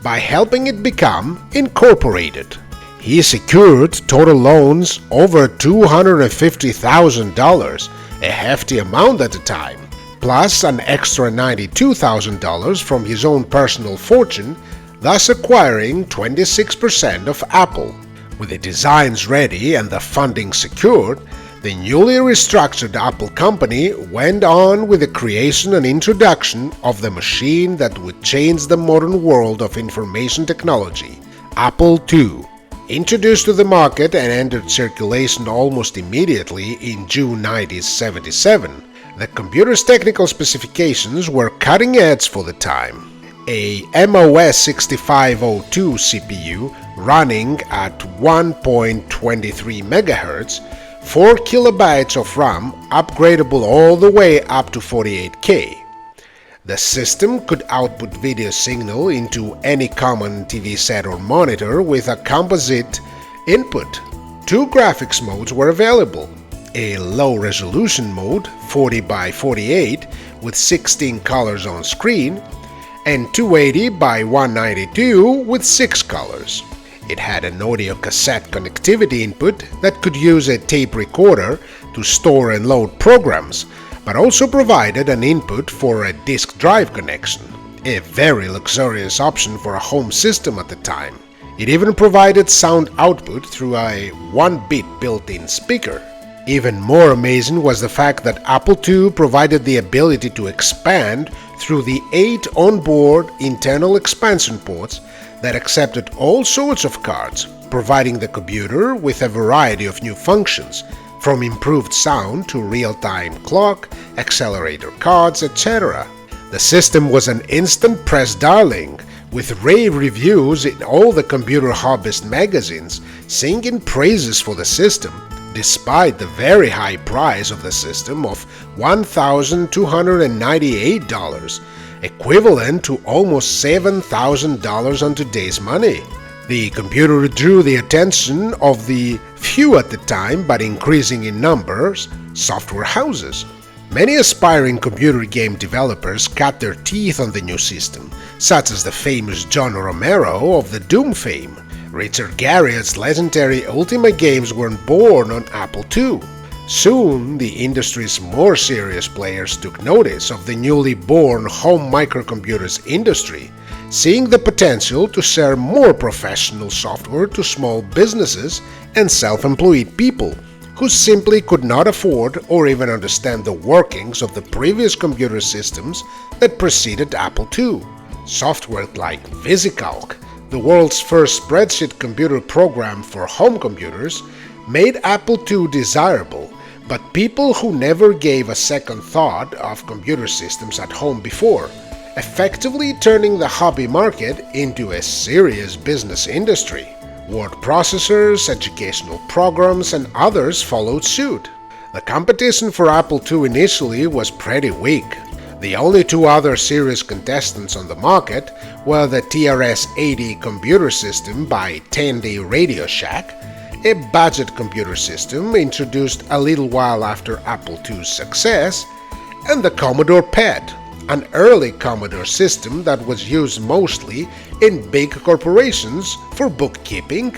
by helping it become incorporated. He secured total loans over $250,000, a hefty amount at the time, plus an extra $92,000 from his own personal fortune, thus acquiring 26% of Apple. With the designs ready and the funding secured, the newly restructured Apple company went on with the creation and introduction of the machine that would change the modern world of information technology, Apple II. Introduced to the market and entered circulation almost immediately in June 1977, the computer's technical specifications were cutting edge for the time. A MOS 6502 CPU running at 1.23 MHz, 4 KB of RAM, upgradable all the way up to 48K. The system could output video signal into any common TV set or monitor with a composite input, Two graphics modes were available: a low-resolution mode, 40 by 48, with 16 colors on screen, and 280 by 192 with 6 colors. It had an audio cassette connectivity input that could use a tape recorder to store and load programs, but also provided an input for a disk drive connection, a very luxurious option for a home system at the time. It even provided sound output through a 1-bit built-in speaker. Even more amazing was the fact that Apple II provided the ability to expand through the 8 onboard internal expansion ports that accepted all sorts of cards, providing the computer with a variety of new functions, from improved sound to real-time clock, accelerator cards, etc. The system was an instant press darling, with rave reviews in all the computer hobbyist magazines singing praises for the system, despite the very high price of the system of $1,298, equivalent to almost $7,000 on today's money. The computer drew the attention of the few at the time, but increasing in numbers, software houses. Many aspiring computer game developers cut their teeth on the new system, such as the famous John Romero of the Doom fame. Richard Garriott's legendary Ultima games were born on Apple II. Soon, the industry's more serious players took notice of the newly born home microcomputers industry, seeing the potential to sell more professional software to small businesses and self-employed people who simply could not afford or even understand the workings of the previous computer systems that preceded Apple II. Software like VisiCalc, the world's first spreadsheet computer program for home computers, made Apple II desirable, but people who never gave a second thought of computer systems at home before, effectively turning the hobby market into a serious business industry. Word processors, educational programs, and others followed suit. The competition for Apple II initially was pretty weak. The only two other serious contestants on the market were the TRS-80 computer system by Tandy Radio Shack, a budget computer system introduced a little while after Apple II's success, and the Commodore PET, an early Commodore system that was used mostly in big corporations for bookkeeping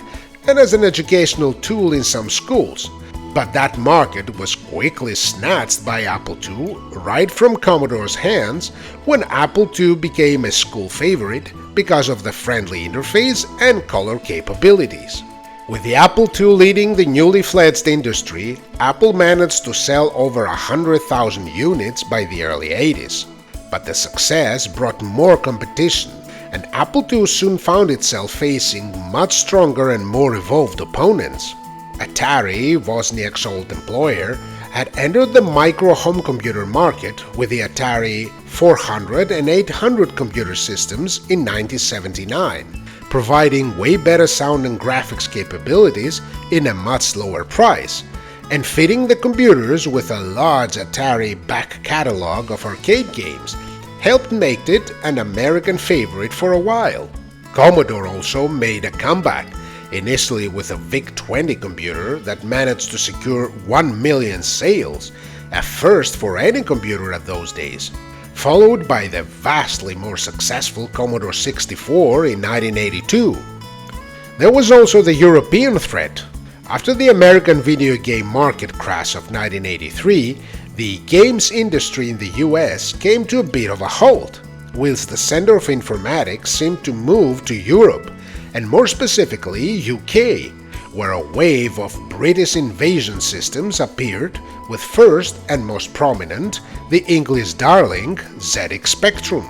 and as an educational tool in some schools. But that market was quickly snatched by Apple II right from Commodore's hands when Apple II became a school favorite because of the friendly interface and color capabilities. With the Apple II leading the newly fledged industry, Apple managed to sell over 100,000 units by the early 80s. But the success brought more competition, and Apple II soon found itself facing much stronger and more evolved opponents. Atari, Wozniak's old employer, had entered the micro home computer market with the Atari 400 and 800 computer systems in 1979, providing way better sound and graphics capabilities in a much lower price, and fitting the computers with a large Atari back catalog of arcade games helped make it an American favorite for a while. Commodore also made a comeback, initially with a VIC-20 computer that managed to secure 1 million sales, a first for any computer at those days, followed by the vastly more successful Commodore 64 in 1982. There was also the European threat. After the American video game market crash of 1983, the games industry in the US came to a bit of a halt, whilst the center of informatics seemed to move to Europe, and more specifically UK, where a wave of British invasion systems appeared, with first and most prominent the English darling ZX Spectrum.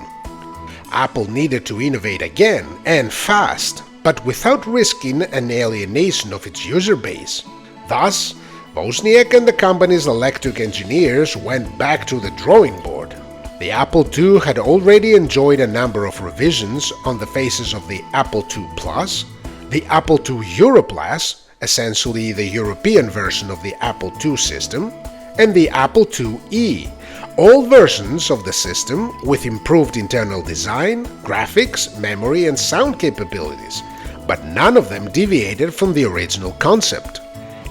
Apple needed to innovate again, and fast, but without risking an alienation of its user base. Thus, Wozniak and the company's electric engineers went back to the drawing board. The Apple II had already enjoyed a number of revisions on the faces of the Apple II Plus, the Apple II Euro Plus, essentially the European version of the Apple II system, and the Apple IIe, all versions of the system with improved internal design, graphics, memory, and sound capabilities, but none of them deviated from the original concept.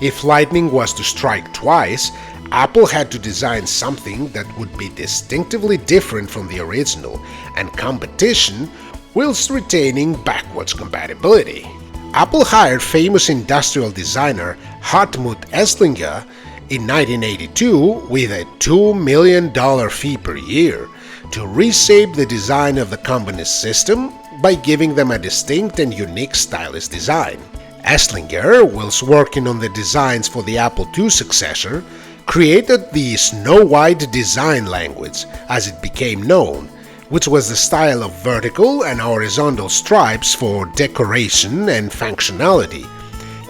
If lightning was to strike twice, Apple had to design something that would be distinctively different from the original and competition whilst retaining backwards compatibility. Apple hired famous industrial designer Hartmut Esslinger in 1982 with a $2 million fee per year to reshape the design of the company's system by giving them a distinct and unique stylus design. Esslinger, whilst working on the designs for the Apple II successor, created the Snow White design language, as it became known, which was the style of vertical and horizontal stripes for decoration and functionality,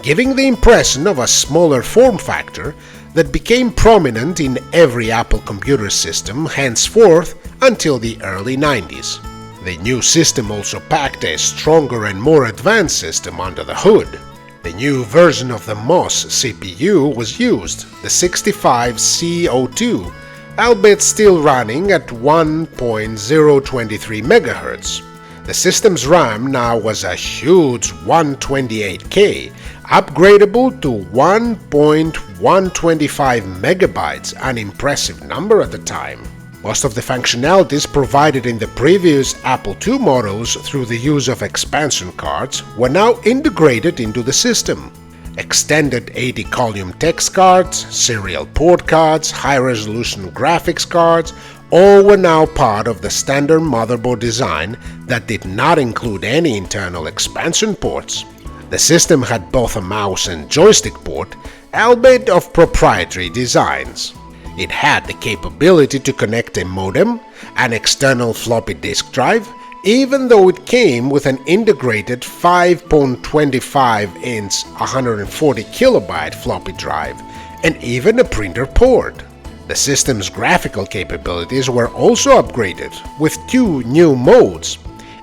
giving the impression of a smaller form factor that became prominent in every Apple computer system henceforth until the early 90s. The new system also packed a stronger and more advanced system under the hood. The new version of the MOS CPU was used, the 65C02, albeit still running at 1.023 MHz. The system's RAM now was a huge 128K, upgradable to 1.125 MB, an impressive number at the time. Most of the functionalities provided in the previous Apple II models through the use of expansion cards were now integrated into the system. Extended 80-column text cards, serial port cards, high-resolution graphics cards, all were now part of the standard motherboard design that did not include any internal expansion ports. The system had both a mouse and joystick port, albeit of proprietary designs. It had the capability to connect a modem, an external floppy disk drive, even though it came with an integrated 5.25-inch 140KB floppy drive, and even a printer port. The system's graphical capabilities were also upgraded with two new modes,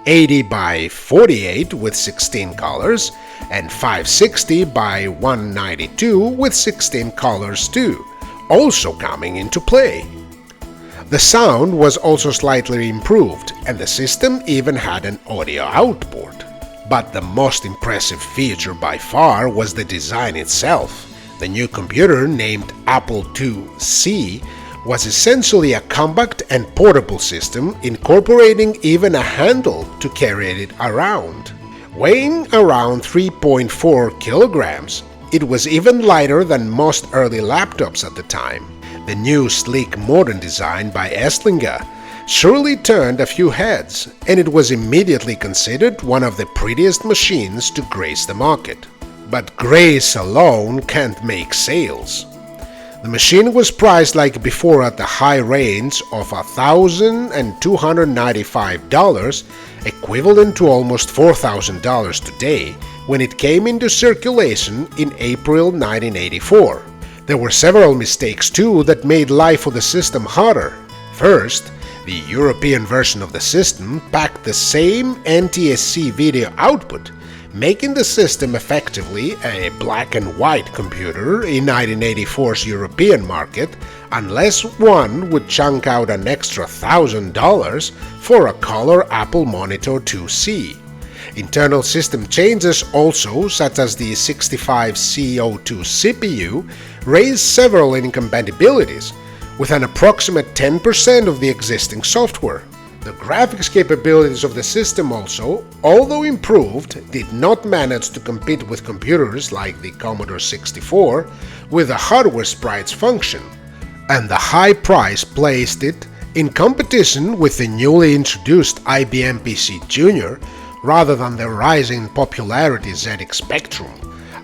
80x48 with 16 colors and 560x192 with 16 colors too, also coming into play. The sound was also slightly improved, and the system even had an audio output. But the most impressive feature by far was the design itself. The new computer, named Apple IIc, was essentially a compact and portable system incorporating even a handle to carry it around. Weighing around 3.4 kilograms, it was even lighter than most early laptops at the time. The new sleek modern design by Esslinger surely turned a few heads, and it was immediately considered one of the prettiest machines to grace the market. But grace alone can't make sales. The machine was priced like before at the high range of $1,295, equivalent to almost $4,000 today, when it came into circulation in April 1984. There were several mistakes too that made life for the system harder. First, the European version of the system packed the same NTSC video output, making the system effectively a black and white computer in 1984's European market, unless one would chunk out an extra $1,000 for a color Apple Monitor 2C. Internal system changes also, such as the 65C02 CPU, raised several incompatibilities, with an approximate 10% of the existing software. The graphics capabilities of the system also, although improved, did not manage to compete with computers like the Commodore 64 with a hardware sprites function, and the high price placed it in competition with the newly introduced IBM PC Junior rather than the rising popularity ZX Spectrum,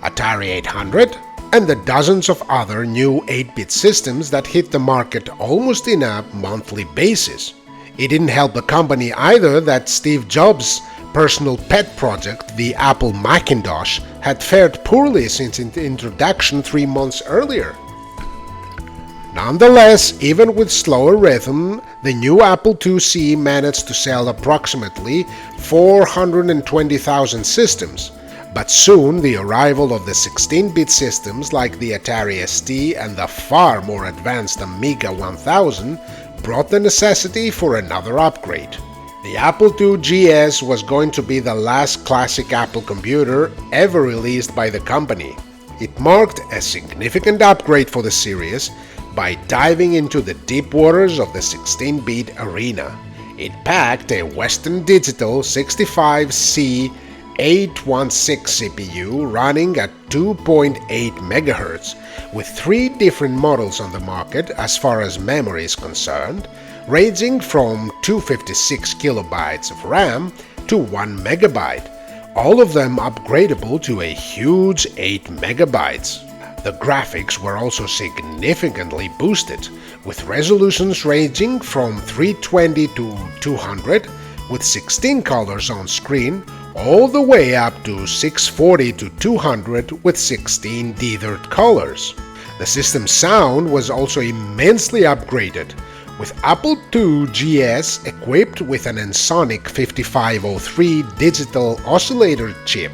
Atari 800, and the dozens of other new 8-bit systems that hit the market almost in a monthly basis. It didn't help the company either that Steve Jobs' personal pet project, the Apple Macintosh, had fared poorly since its introduction 3 months earlier. Nonetheless, even with slower rhythm, the new Apple IIc managed to sell approximately 420,000 systems, but soon the arrival of the 16-bit systems like the Atari ST and the far more advanced Amiga 1000 brought the necessity for another upgrade. The Apple II GS was going to be the last classic Apple computer ever released by the company. It marked a significant upgrade for the series by diving into the deep waters of the 16-bit arena. It packed a Western Digital 65C 816 CPU running at 2.8 MHz, with 3 different models on the market as far as memory is concerned, ranging from 256 kilobytes of RAM to 1 megabyte, all of them upgradable to a huge 8 megabytes. The graphics were also significantly boosted, with resolutions ranging from 320 to 200, with 16 colors on screen, all the way up to 640 to 200 with 16 dithered colors. The system's sound was also immensely upgraded, with Apple II GS equipped with an Ensoniq 5503 digital oscillator chip,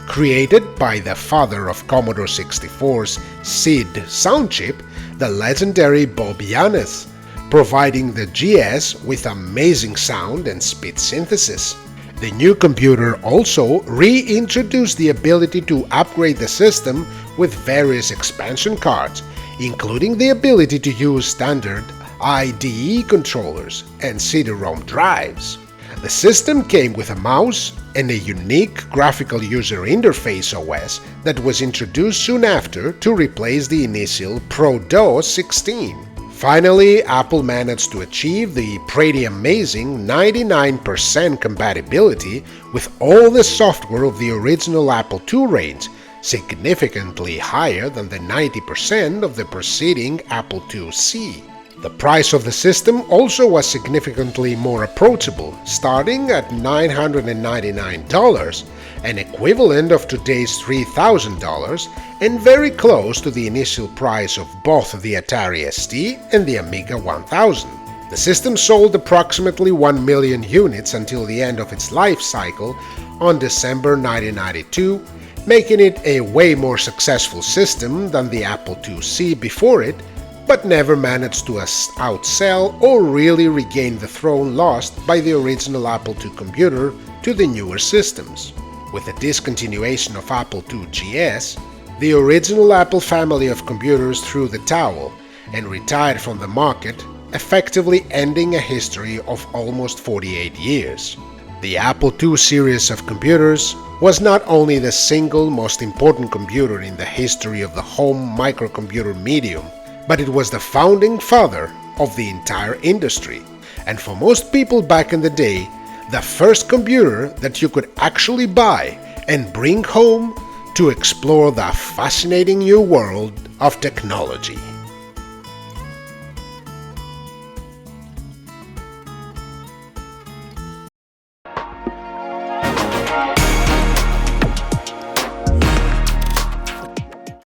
created by the father of Commodore 64's SID sound chip, the legendary Bob Yanes, providing the GS with amazing sound and speed synthesis. The new computer also reintroduced the ability to upgrade the system with various expansion cards, including the ability to use standard IDE controllers and CD-ROM drives. The system came with a mouse and a unique graphical user interface OS that was introduced soon after to replace the initial Pro-DOS 16. Finally, Apple managed to achieve the pretty amazing 99% compatibility with all the software of the original Apple II range, significantly higher than the 90% of the preceding Apple IIc. The price of the system also was significantly more approachable, starting at $999, an equivalent of today's $3,000, and very close to the initial price of both the Atari ST and the Amiga 1000. The system sold approximately 1 million units until the end of its life cycle on December 1992, making it a way more successful system than the Apple IIc before it, but never managed to outsell or really regain the throne lost by the original Apple II computer to the newer systems. With the discontinuation of Apple II GS, the original Apple family of computers threw the towel and retired from the market, effectively ending a history of almost 48 years. The Apple II series of computers was not only the single most important computer in the history of the home microcomputer medium, but it was the founding father of the entire industry, and for most people back in the day, the first computer that you could actually buy and bring home to explore the fascinating new world of technology.